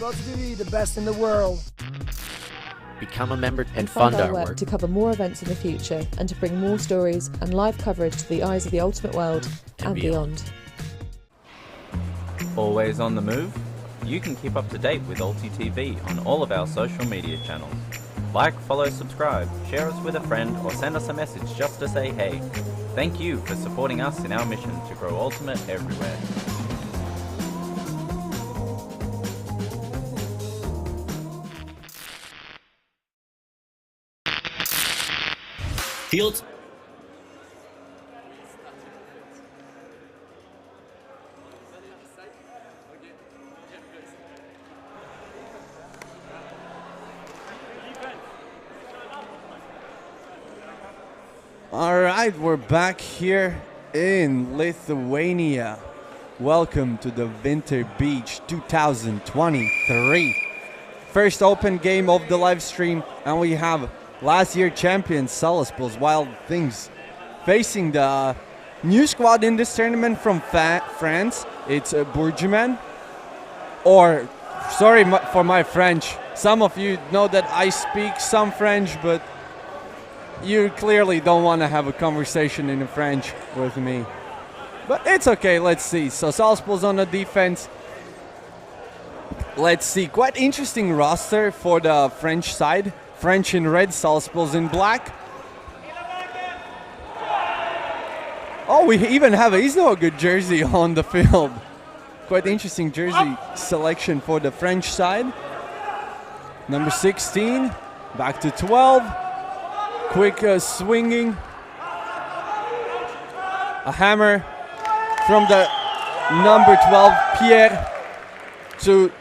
ULTI.TV, the best in the world. Become a member and fund fund our work to cover more events in the future and to bring more stories and live coverage to the eyes of the ultimate world and beyond. Always on the move? You can keep up to date with ULTI.TV on all of our social media channels. Like, follow, subscribe, share us with a friend, or send us a message just to say hey. Thank you for supporting us in our mission to grow Ultimate everywhere. Fields. All right, we're back here in Lithuania. Welcome to the Winter Beach 2023. First open game of the live stream, and we have last year champion Salaspils, Wild Things, facing the new squad in this tournament from France. It's Burjuman. Or, sorry for my French. Some of you know that I speak some French, but you clearly don't want to have a conversation in French with me. But it's okay, let's see. So Salaspils on the defense. Let's see, quite interesting roster for the French side. French in red, Salaspils in black. Oh, we even have a good jersey on the field. Quite interesting jersey selection for the French side. Number 16, back to 12. Quick swinging. A hammer from the number 12, Pierre, to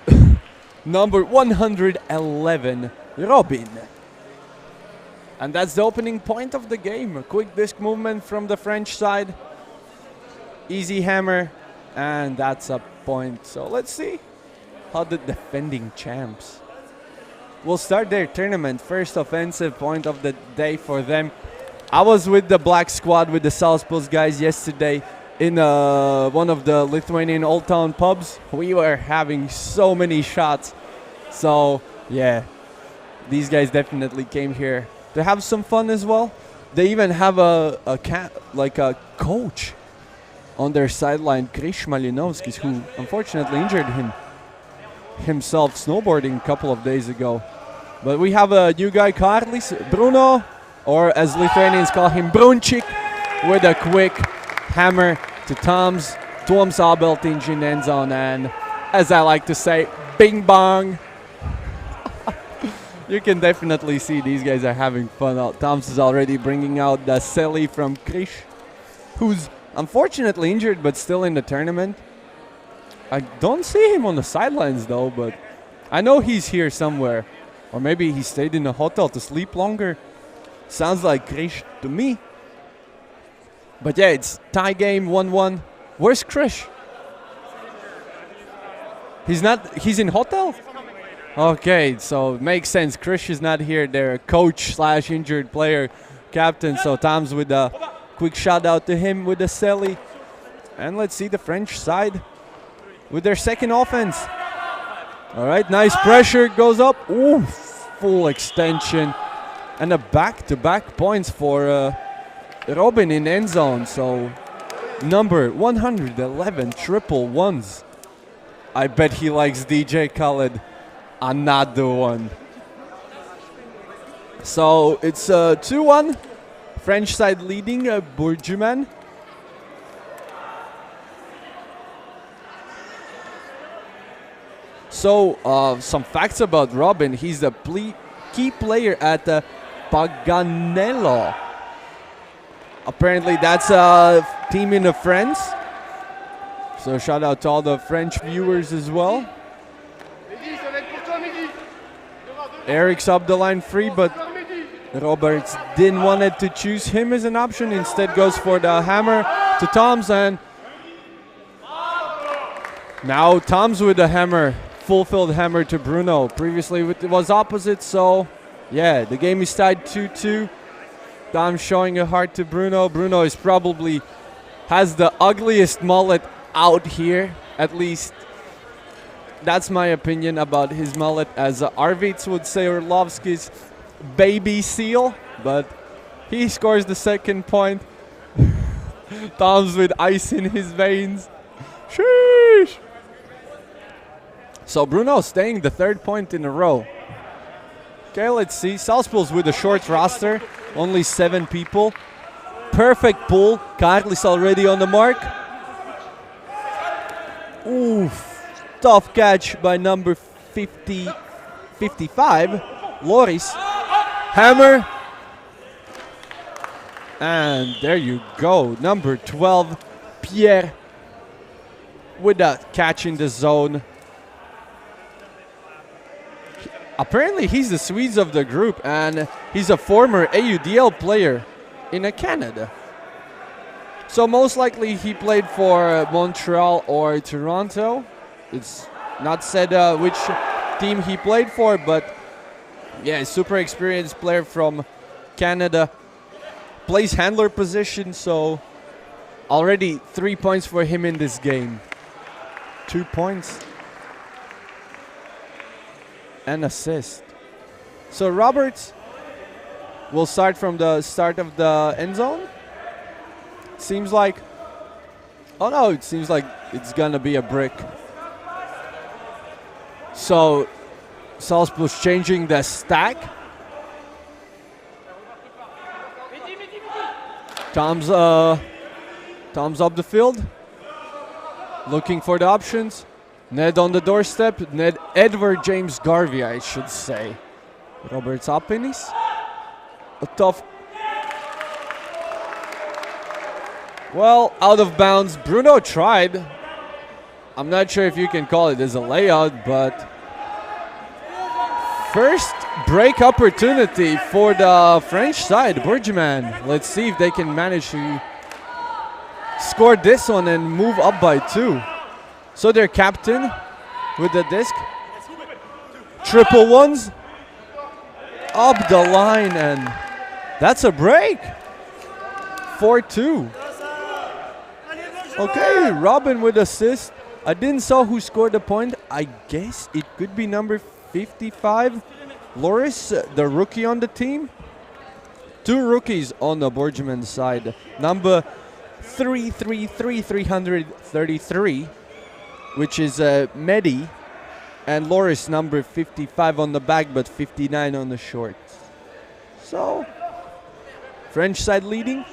number 111, Robin. And that's the opening point of the game. A quick disc movement from the French side. Easy hammer. And that's a point. So let's see how the defending champs will start their tournament. First offensive point of the day for them. I was with the black squad with the Salaspils guys yesterday in one of the Lithuanian Old Town pubs. We were having so many shots. So yeah, these guys definitely came here to have some fun as well. They even have a coach on their sideline, Krish Malinovskis, who unfortunately injured himself snowboarding a couple of days ago. But we have a new guy, Karlis, Bruno, or as Lithuanians call him, Brunchik, with a quick hammer to Tom's Abeltinge in end zone, and as I like to say, bing bong. You can definitely see these guys are having fun. Tom's is already bringing out the Seli from Krish, who's unfortunately injured but still in the tournament. I don't see him on the sidelines though, but I know he's here somewhere. Or maybe he stayed in a hotel to sleep longer. Sounds like Krish to me. But yeah, it's tie game, 1-1. Where's Krish? He's in hotel? Okay, so it makes sense. Krish is not here. They're a coach / injured player, captain. So Tom's with a quick shout out to him with the Seli. And let's see the French side with their second offense. All right, nice pressure, goes up. Ooh, full extension. And a back-to-back points for Robin in end zone. So number 111, triple ones. I bet he likes DJ Khaled. Another one. So it's 2-1. French side leading Burjuman. So some facts about Robin. He's a key player at Paganello. Apparently that's a team in France. So shout out to all the French viewers as well. Eric's up the line free, but Roberts didn't want it to choose him as an option. Instead goes for the hammer to Tom's, and now Tom's with the hammer. Fulfilled hammer to Bruno. Previously it was opposite, so yeah, the game is tied 2-2. Tom showing a heart to Bruno. Bruno is probably has the ugliest mullet out here, at least that's my opinion about his mullet. As Arvids would say, Orlovsky's baby seal, but he scores the second point. Tom's with ice in his veins. Sheesh. So Bruno staying the third point in a row. Okay, let's see. Salaspils with a short roster, only 7 people. Perfect pull. Karlis already on the mark. Oof. Tough catch by number 55. Loris. Hammer. And there you go. Number 12, Pierre, with that catch in the zone. Apparently, he's the Swedes of the group, and he's a former AUDL player in Canada. So most likely he played for Montreal or Toronto. It's not said which team he played for, but yeah, super experienced player from Canada. Plays handler position, so already 3 points for him in this game. 2 points. An assist. So Roberts will start from the start of the end zone. Seems like, oh no, it seems like it's gonna be a brick. So Salaspils changing the stack. Tom's up the field, looking for the options. Ned on the doorstep. Ned Edward James Garvey, I should say. Roberts up in his. A tough. Well, out of bounds. Bruno tried. I'm not sure if you can call it as a layout, but first break opportunity for the French side, Burjuman. Let's see if they can manage to score this one and move up by 2. So their captain with the disc. Triple ones. Up the line, and that's a break. 4-2. Okay, Robin with assist. I didn't saw who scored the point. I guess it could be number 55. Loris, the rookie on the team. 2 rookies on the Burjuman side. Number 333, which is Mehdi. And Loris, number 55 on the back, but 59 on the shorts. So, French side leading.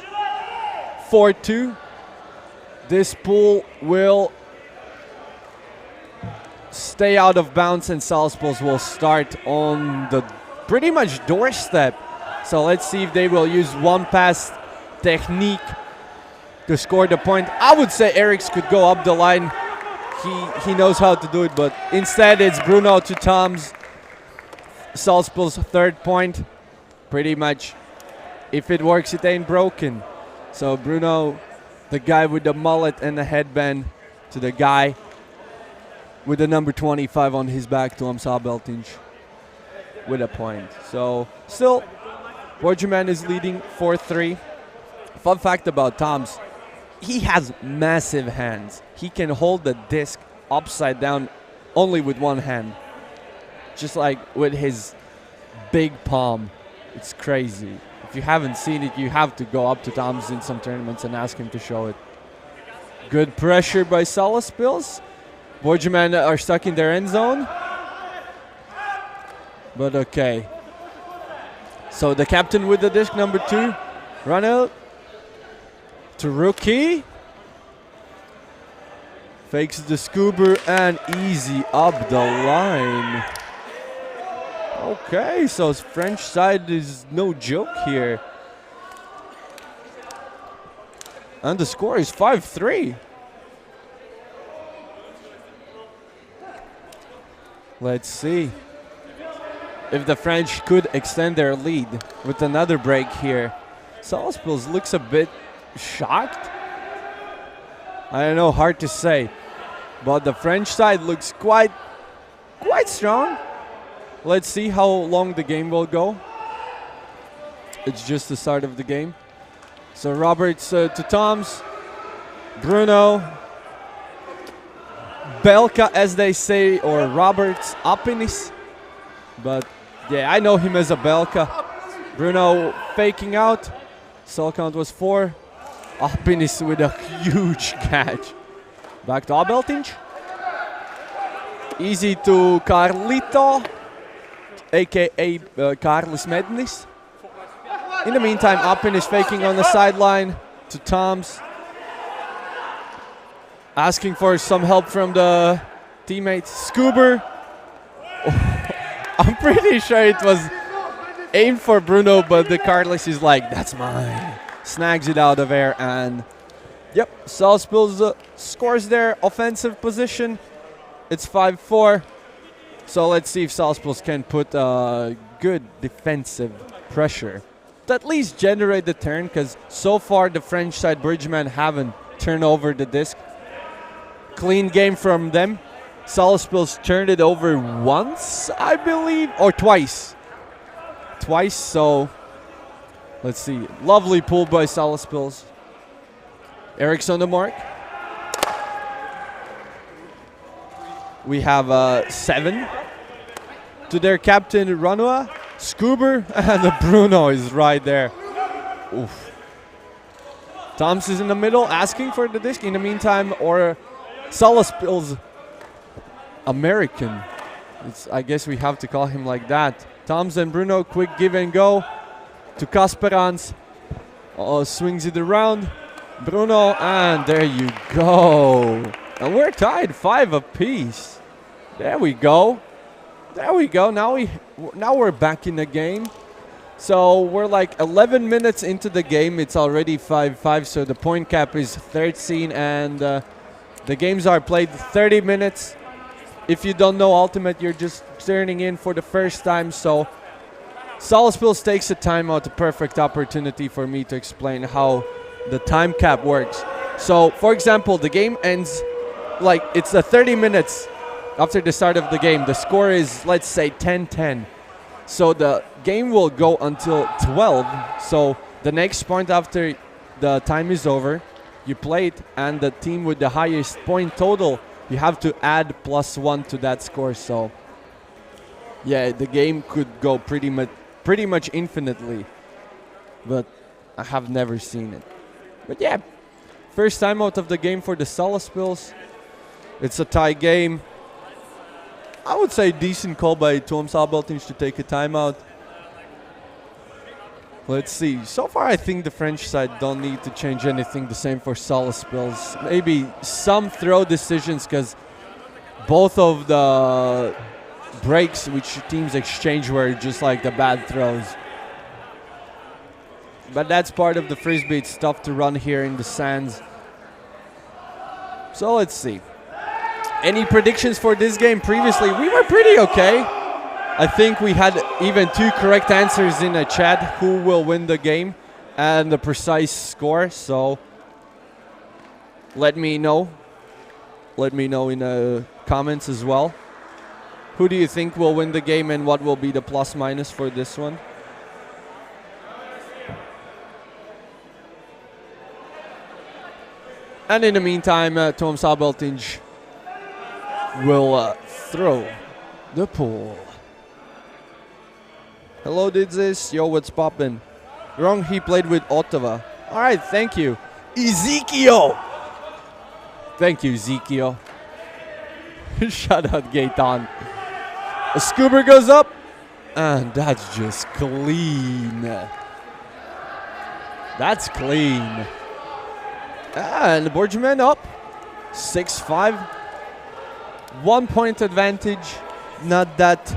4-2. This pool will stay out of bounds, and Salaspils will start on the pretty much doorstep. So let's see if they will use one pass technique to score the point. I would say Eriks could go up the line. He knows how to do it, but instead it's Bruno to Tom's. Salaspils' third point. Pretty much, if it works, it ain't broken. So Bruno, the guy with the mullet and the headband, to the guy with the number 25 on his back, Tom Sabeltinch, with a point. So still, Burjuman is leading 4-3. Fun fact about Tom's, he has massive hands. He can hold the disc upside down only with one hand. Just like with his big palm. It's crazy. If you haven't seen it, you have to go up to Tom's in some tournaments and ask him to show it. Good pressure by Salaspils. Burjuman are stuck in their end zone. But okay. So the captain with the disc, number 2. Run out to rookie. Fakes the scuba and easy up the line. Okay, so French side is no joke here. And the score is 5-3. Let's see if the French could extend their lead with another break here. Salaspils looks a bit shocked. I don't know, hard to say. But the French side looks quite strong. Let's see how long the game will go. It's just the start of the game. So Roberts to Tom's. Bruno. Belka, as they say, or Roberts Apinis. But yeah, I know him as a Belka. Bruno faking out. Soul count was 4. Apinis with a huge catch. Back to Abeltinch. Easy to Carlito, aka Carlos Mednis. In the meantime, Apinis faking on the sideline to Toms. Asking for some help from the teammates. Scuber. I'm pretty sure it was aimed for Bruno, but the Carlos is like, that's mine. Snags it out of air, and yep, Salaspils scores their offensive position. It's 5-4. So let's see if Salaspils can put good defensive pressure to at least generate the turn, because so far the French side Burjuman haven't turned over the disc. Clean game from them. Salaspils turned it over once, I believe, or twice. Twice, so let's see. Lovely pull by Salaspils. Eric's on the mark. We have 7 to their captain, Ranua. Scuber, and the Bruno is right there. Oof. Toms is in the middle, asking for the disc. In the meantime, or Salaspils American. I guess we have to call him like that. Toms and Bruno, quick give and go to Kasperans. Swings it around. Bruno, and there you go. And we're tied 5 apiece. There we go. There we go. Now we're back in the game. So we're like 11 minutes into the game. It's already 5-5. So the point cap is 13, and the games are played 30 minutes. If you don't know Ultimate, you're just turning in for the first time. So Salaspils takes a timeout, a perfect opportunity for me to explain how the time cap works. So, for example, the game ends like it's 30 minutes after the start of the game. The score is, let's say, 10-10. So the game will go until 12. So the next point after the time is over, you play it, and the team with the highest point total, you have to add +1 to that score. So yeah, the game could go pretty much infinitely, but I have never seen it. But yeah, first time out of the game for the Salaspils. It's a tie game. I would say decent call by Tom Sabeltins to take a timeout. Let's see. So far, I think the French side don't need to change anything. The same for Salaspils. Maybe some throw decisions, because both of the breaks which teams exchange were just like the bad throws. But that's part of the Frisbee. It's tough to run here in the sands. So let's see. Any predictions for this game previously? We were pretty okay. I think we had even 2 correct answers in the chat. Who will win the game and the precise score. So let me know. Let me know in the comments as well. Who do you think will win the game, and what will be the plus minus for this one? And in the meantime, Tom Sabeltinj will throw the pool. Hello, did this? Yo, what's poppin'? Wrong, he played with Ottawa. All right, thank you. Ezekiel! Thank you, Ezekiel. Shout out, Gaetan. A Scuba goes up, and that's just clean. That's clean. And the Burjuman up, 6-5. 1 point advantage. Not that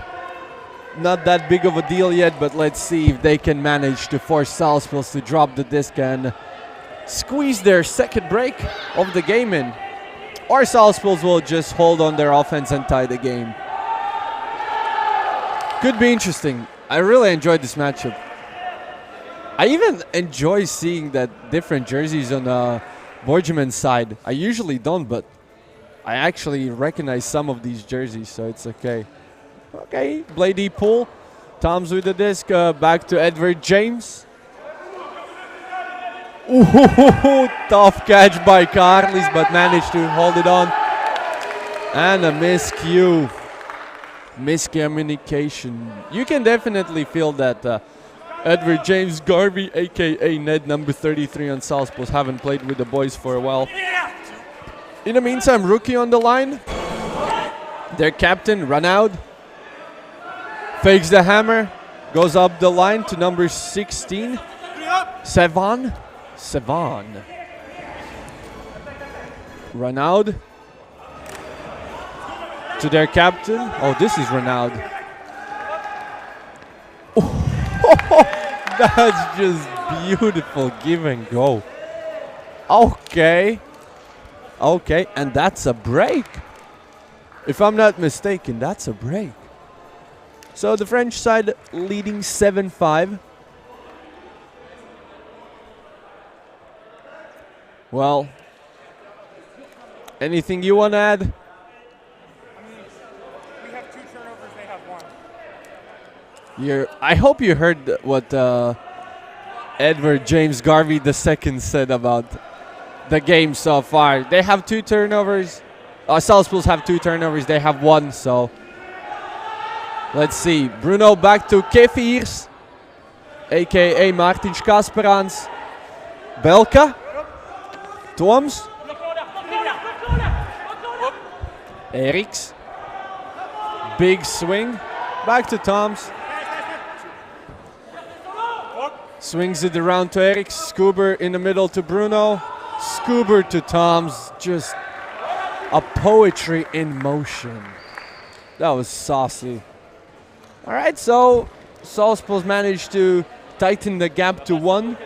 big of a deal yet, but let's see if they can manage to force Salaspils to drop the disc and squeeze their second break of the game in. Or Salaspils will just hold on their offense and tie the game. Could be interesting. I really enjoyed this matchup. I even enjoy seeing that different jerseys on the Burjuman side. I usually don't, but I actually recognize some of these jerseys, so it's okay. Okay, Blady pull. Tom's with the disc. Back to Edward James. Ooh, tough catch by Carlis, but managed to hold it on. And a miscue. Miscommunication. You can definitely feel that Edward James Garvey, aka Ned number 33 on Salaspils, haven't played with the boys for a while. In the meantime, rookie on the line. Their captain, Ronald, fakes the hammer, goes up the line to number 16, Sevan. Ronald to their captain. Oh, this is Ronald. Oh, that's just beautiful give and go. Okay, and that's a break. If I'm not mistaken, that's a break. So the French side leading 7-5. Well, anything you want to add? I mean, we have 2 turnovers, they have 1. I hope you heard what Edward James Garvey II said about the game so far. They have 2 turnovers. Salaspils have 2 turnovers. They have 1. So let's see. Bruno back to Kefirs, aka Martin Kasperans. Belka. Toms. Eriks. Big swing. Back to Toms. Swings it around to Eriks. Scuba in the middle to Bruno. Scuba to Toms. Just a poetry in motion. That was saucy. All right, so Salaspils managed to tighten the gap to 1,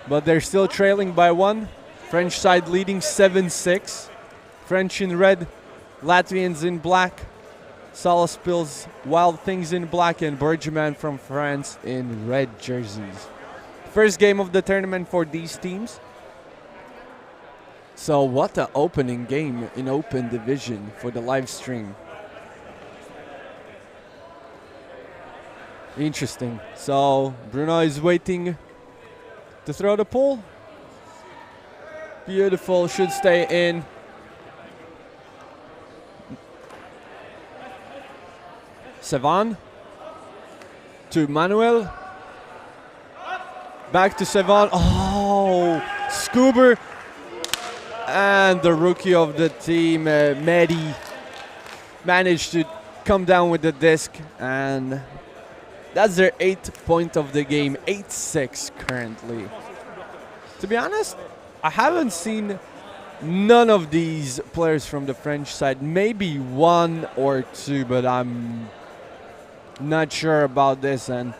but they're still trailing by 1. French side leading 7-6. French in red, Latvians in black. Salaspils, Wild Things in black, and Burjuman from France in red jerseys. First game of the tournament for these teams. So what an opening game in open division for the live stream. Interesting. So Bruno is waiting to throw the pull. Beautiful, should stay in. Sevan to Manuel. Back to Sevan. Oh, Scuba. And the rookie of the team, Mehdi, managed to come down with the disc. And that's their 8th point of the game. 8-6 currently. To be honest, I haven't seen none of these players from the French side. Maybe 1 or 2, but I'm not sure about this. And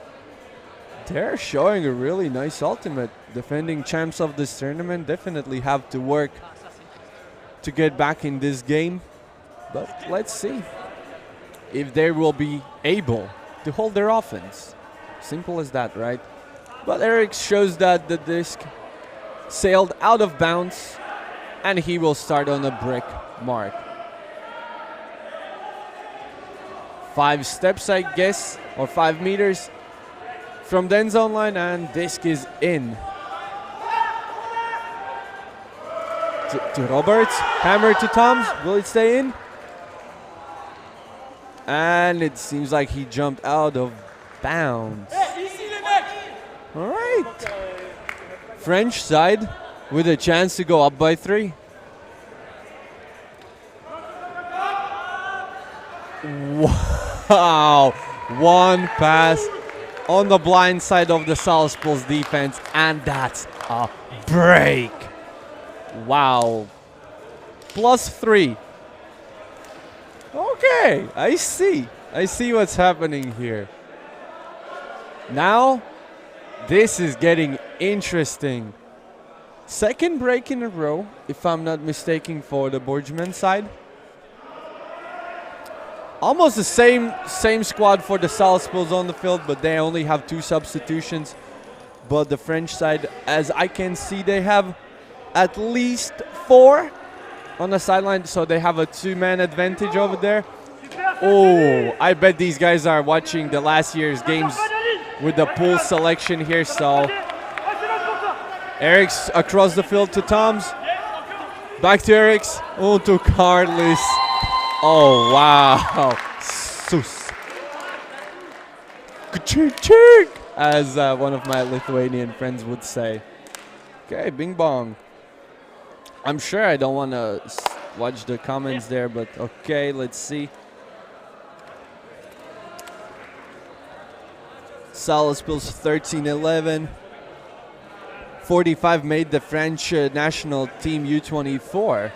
they're showing a really nice ultimate. Defending champs of this tournament definitely have to work to get back in this game. But let's see if they will be able to hold their offense. Simple as that, right? But Eric shows that the disc sailed out of bounds, and he will start on a brick mark. 5 steps, I guess, or 5 meters from the end zone line, and disc is in. To Roberts, hammer to Toms. Will it stay in? And it seems like he jumped out of bounds. All right. French side with a chance to go up by 3. Wow. 1 pass on the blind side of the Salaspils defense, and that's a break. Wow. +3. Okay, I see. I see what's happening here. Now, this is getting interesting. Second break in a row, if I'm not mistaken, for the Burjuman side. Almost the same squad for the Salaspils on the field, but they only have 2 substitutions. But the French side, as I can see, they have at least 4 on the sideline, so they have a 2-man advantage over there. Oh, I bet these guys are watching the last year's games with the pool selection here. So Eric's across the field to Toms. Back to Eric's. Oh, to Carlos. Oh, wow. Sus. Kuchik, as one of my Lithuanian friends would say. Okay, bing bong. I'm sure I don't want to watch the comments there, but okay, let's see. Salaspils 13-11. 45 made the French national team U24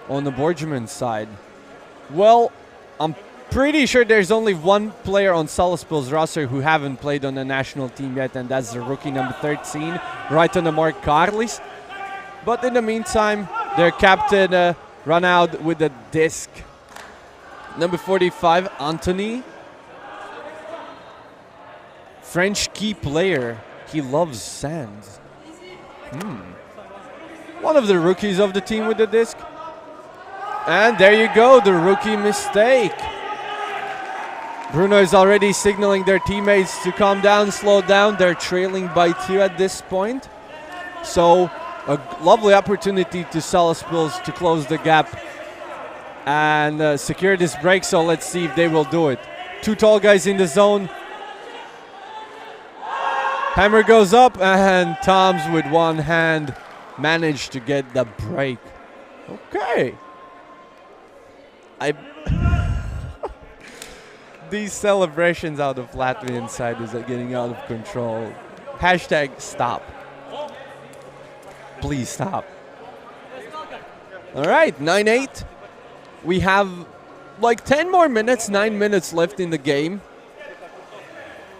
on the Burjuman side. Well, I'm pretty sure there's only one player on Salaspils roster who haven't played on the national team yet, and that's the rookie number 13, right on the mark, Carlis. But in the meantime, their captain run out with the disc. Number 45, Anthony. French key player. He loves sands. One of the rookies of the team with the disc. And there you go, the rookie mistake. Bruno is already signaling their teammates to calm down, slow down. They're trailing by 2 at this point. So a lovely opportunity to Salaspils to close the gap and secure this break. So let's see if they will do it. 2 tall guys in the zone. Hammer goes up, and Toms with one hand managed to get the break. Okay. These celebrations out of Latvian side is getting out of control. Hashtag stop. Please stop. All right, 9-8. We have like 10 more minutes, 9 minutes left in the game.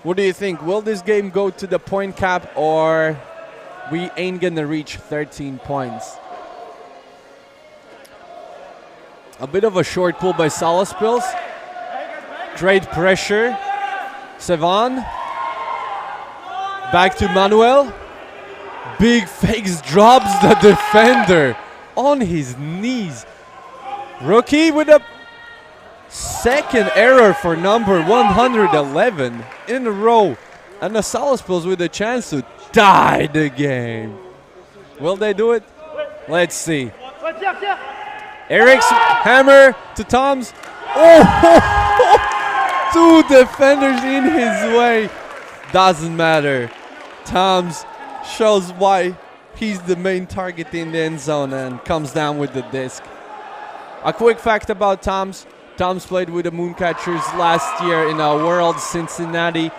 What do you think? Will this game go to the point cap, or we ain't gonna reach 13 points? A bit of a short pull by Salaspils. Great pressure. Sevan. Back to Manuel. Big fakes, drops the defender on his knees. Rookie with a second error for number 111 in a row. And the Salaspils with a chance to tie the game. Will they do it? Let's see. Eric's hammer to Tom's. Oh! 2 defenders in his way. Doesn't matter. Tom's shows why he's the main target in the end zone and comes down with the disc. A quick fact about Tom's. Tom's played with the Mooncatchers last year in a World Cincinnati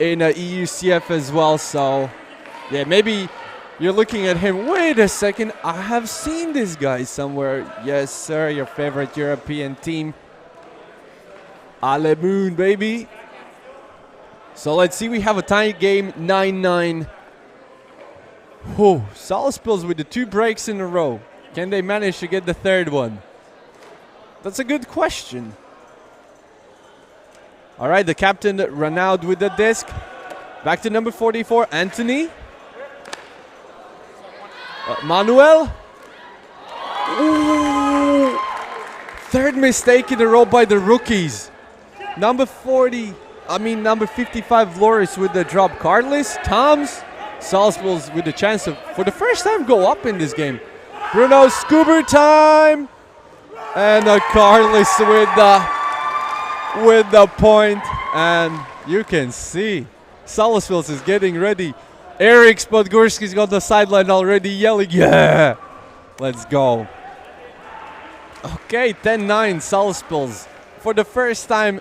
in a EUCF as well. So, yeah, maybe you're looking at him. Wait a second, I have seen this guy somewhere. Yes, sir, your favorite European team. Ale Moon, baby. So let's see, we have a tie game, 9-9. Salaspils with the 2 breaks in a row. Can they manage to get the 3rd one? That's a good question. All right, the captain ran out with the disc. Back to number 44, Anthony. Manuel. Ooh. 3rd mistake in a row by the rookies. Number 55, Loris with the drop. Carlis, Toms, Salaspils with the chance to, for the first time, go up in this game. Bruno, scuba time. And Carlis with the point. And you can see Salaspils is getting ready. Eric Spodgorski's got the sideline already yelling, yeah! Let's go. Okay, 10-9, Salaspils for the first time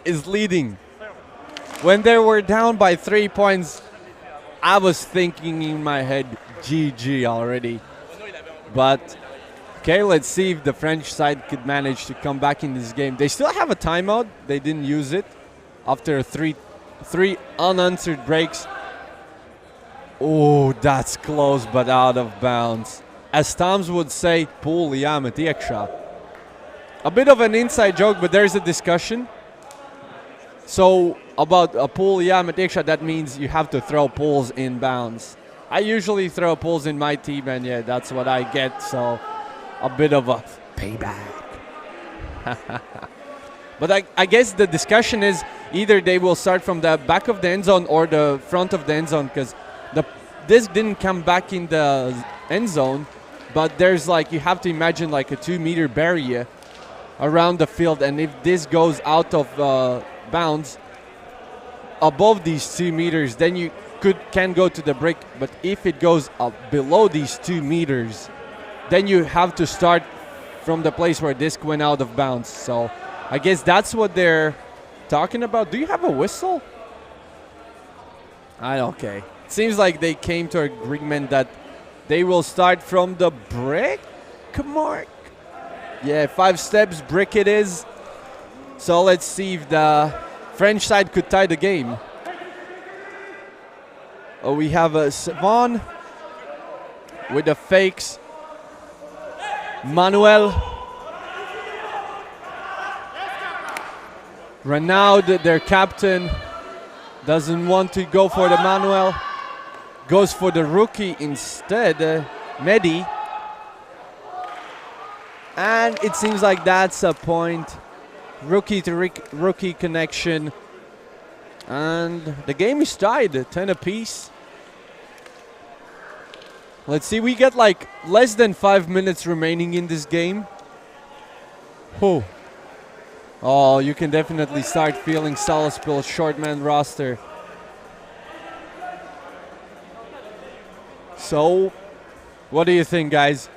is leading. When they were down by 3 points, I was thinking in my head, GG already. But, okay, let's see if the French side could manage to come back in this game. They still have a timeout. They didn't use it after three unanswered breaks. Oh, that's close but out of bounds. As Toms would say, pull jāmet iekšā. A bit of an inside joke, but there's a discussion. So about a pull jāmet iekšā, that means you have to throw pulls in bounds. I usually throw pulls in my team, and yeah, that's what I get. So a bit of a payback. But I guess the discussion is either they will start from the back of the end zone or the front of the end zone, because the disc didn't come back in the end zone, but there's like, you have to imagine like a 2-meter barrier around the field, and if this goes out of bounds above these 2 meters, then you can go to the break. But if it goes up below these 2 meters, then you have to start from the place where disc went out of bounds. So I guess that's what they're talking about. Do you have a whistle? Okay. Seems like they came to agreement that they will start from the brick mark. Yeah, 5 steps, brick it is. So let's see if the French side could tie the game. Oh, we have Savon with the fakes. Manuel. Renaud, their captain, doesn't want to go for the Manuel. Goes for the rookie instead, Mehdi. And it seems like that's a point. Rookie to rookie connection. And the game is tied, 10 apiece. Let's see, we get like less than 5 minutes remaining in this game. Oh, you can definitely start feeling Salaspils' short man roster. So, what do you think, guys?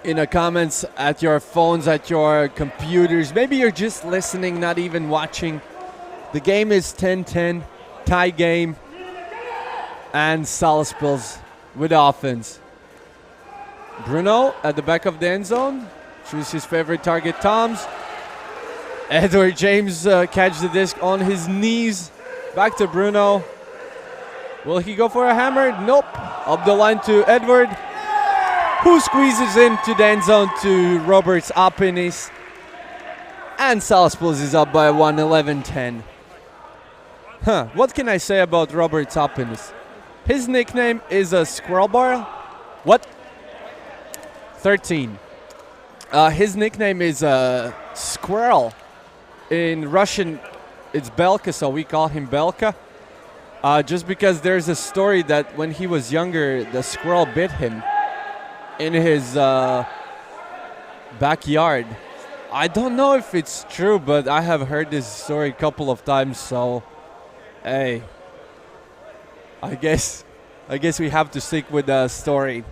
In the comments, at your phones, at your computers. Maybe you're just listening, not even watching. The game is 10-10, tie game, and Salaspils with offense. Bruno at the back of the end zone. Choose his favorite target, Toms. Edward James catch the disc on his knees. Back to Bruno. Will he go for a hammer? Nope. Up the line to Edward, who squeezes into the end zone to Roberts Apenis. And Salaspils is up by 1, 11-10. What can I say about Roberts Apenis? His nickname is a squirrel bar. What? 13. His nickname is a squirrel. In Russian, it's Belka, so we call him Belka. Just because there's a story that when he was younger, the squirrel bit him in his backyard. I don't know if it's true, but I have heard this story a couple of times, so hey, I guess we have to stick with the story.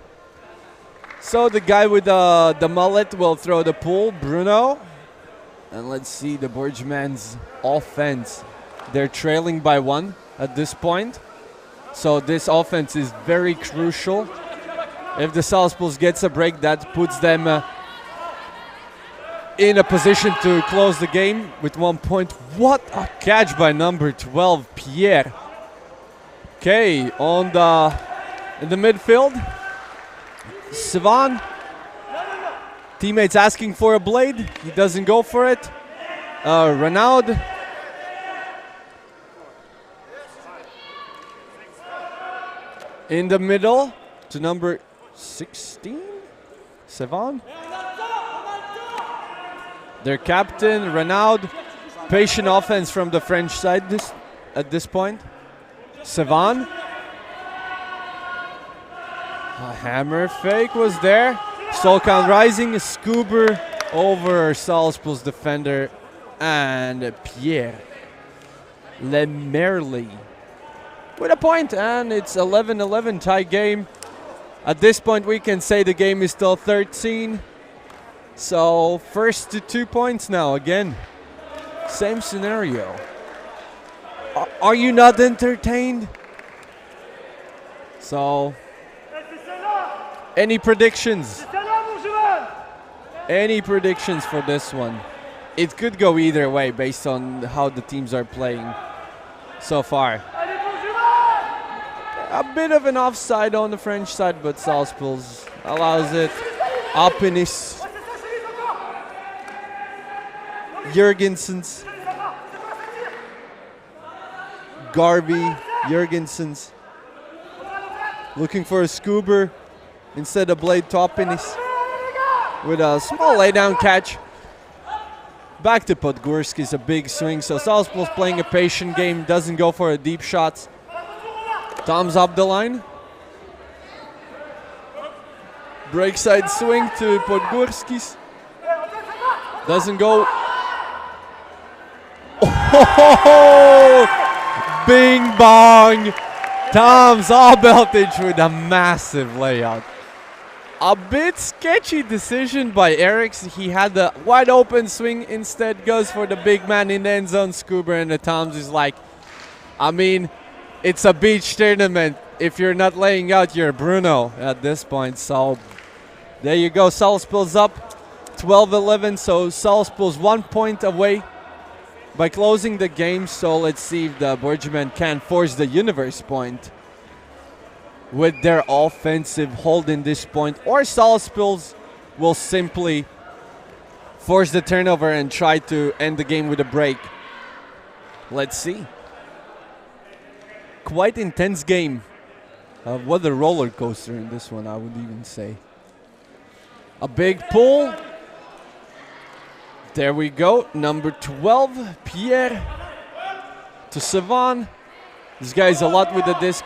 So the guy with the mullet will throw the pool, Bruno. And let's see the Burjuman's offense. They're trailing by 1 at this point. So this offense is very crucial. If the Salaspils gets a break, that puts them in a position to close the game with 1 point. What a catch by number 12, Pierre. Okay, in the midfield, Sivan. Teammates asking for a blade. He doesn't go for it. Renaud. In the middle to number 16, Sevan. Their captain, Renaud. Patient offense from the French side at this point. Sevan. A hammer fake was there. Soul count rising. Scuba over Salaspils defender. And Pierre Lemerle with a point, and it's 11-11 tie game. At this point, we can say the game is still 13. So first to 2 points now. Again, same scenario. Are you not entertained? So, any predictions? Any predictions for this one? It could go either way based on how the teams are playing so far. A bit of an offside on the French side, but Salaspils allows it. Apenis. Jurgensens. Garvey. Jurgensens. Looking for a scuba instead of blade to Apenis. With a small laydown catch. Back to Podgorski's a big swing. So Salaspils playing a patient game. Doesn't go for a deep shots. Tom's up the line. Break side swing to Podgorski's. Doesn't go. Oh, bing bong. Tom Zabeltic with a massive layout. A bit sketchy decision by Eriks. He had the wide open swing, instead goes for the big man in the end zone. Scuba, and the Toms is like, I mean, it's a beach tournament. If you're not laying out, you're Bruno at this point. So there you go. Salaspils up 12-11. So Salaspils 1 point away by closing the game. So let's see if the Burjuman can force the universe point with their offensive holding this point, or Salaspils will simply force the turnover and try to end the game with a break. Let's see. Quite intense game. What a roller coaster in this one, I would even say. A big pull. There we go. Number 12, Pierre to Savan. This guy's a lot with the disc.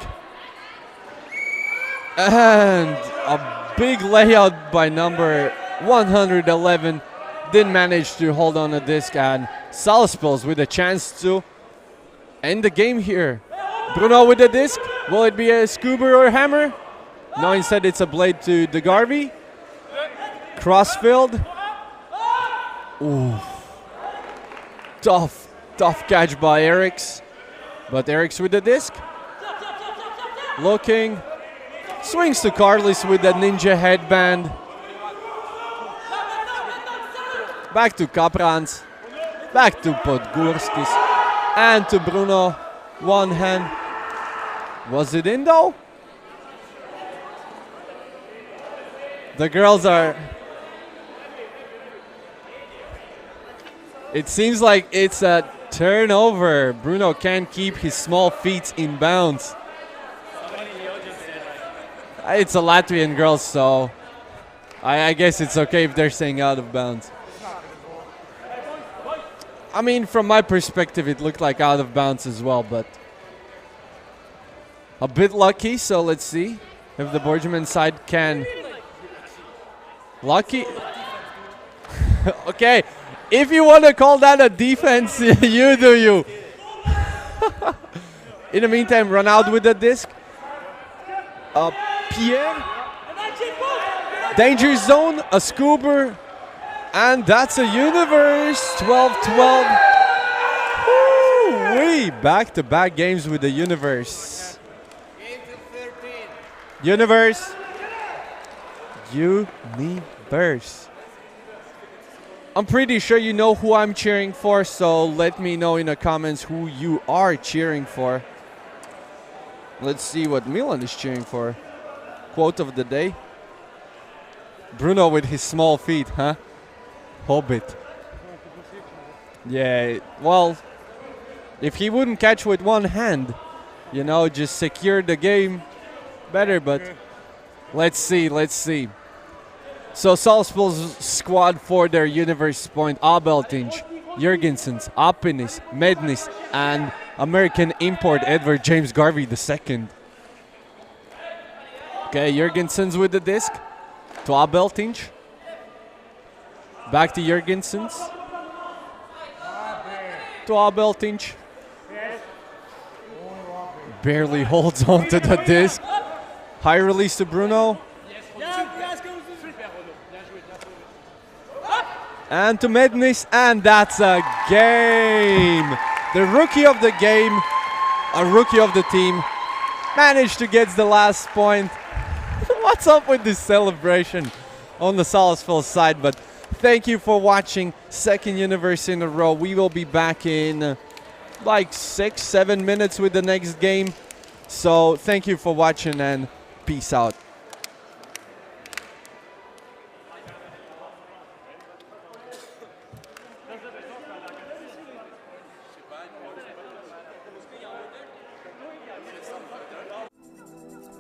And a big layout by number 111. Didn't manage to hold on the disc, and Salaspils with a chance to end the game here. Bruno with the disc. Will it be a scuba or hammer? No, instead it's a blade to the Garvey. Crossfield. Ooh. Tough catch by Eriks. But Eriks with the disc. Looking. Swings to Carlis with the ninja headband. Back to Kaprans. Back to Podgorskis. And to Bruno. One hand. Was it in though? The girls are... It seems like it's a turnover. Bruno can't keep his small feet in bounds. It's a Latvian girl, so I guess it's okay if they're staying out of bounds. I mean, from my perspective, it looked like out of bounds as well, but a bit lucky, so let's see if the Burjuman side can. Lucky? Okay, if you want to call that a defense, you do you. In the meantime, run out with the disc. Pierre. Danger zone, a scuba, and that's a universe. 12-12. Woo-wee. Back-to-back games with the universe. Universe. Universe. I'm pretty sure you know who I'm cheering for, so let me know in the comments who you are cheering for. Let's see what Milan is cheering for. Quote of the day. Bruno with his small feet, huh? Hobbit. Yeah, well, if he wouldn't catch with one hand, you know, just secure the game better, but let's see. So Salaspils squad for their universe point. Abeltinge, Jurgensens, Apinis, Mednis, and American import Edward James Garvey II. Okay, Jurgensens with the disc to Abeltinge. Back to Jurgensens. To Abeltinge. Barely holds on to the disc. High release to Bruno. And to Mednis, and that's a game. The rookie of the game, a rookie of the team, managed to get the last point. What's up with this celebration on the Salaspils side? But thank you for watching. Second universe in a row. We will be back in like 6-7 minutes with the next game. So thank you for watching and peace out.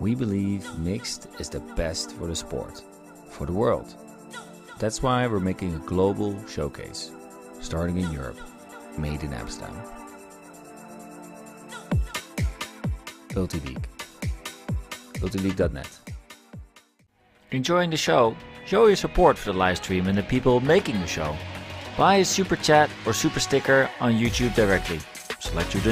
We believe mixed is the best for the sport, for the world. That's why we're making a global showcase, starting in Europe, made in Amsterdam. ULTI.TV. ULTI.net. Enjoying the show? Show your support for the live stream and the people making the show. Buy a super chat or super sticker on YouTube directly. Select your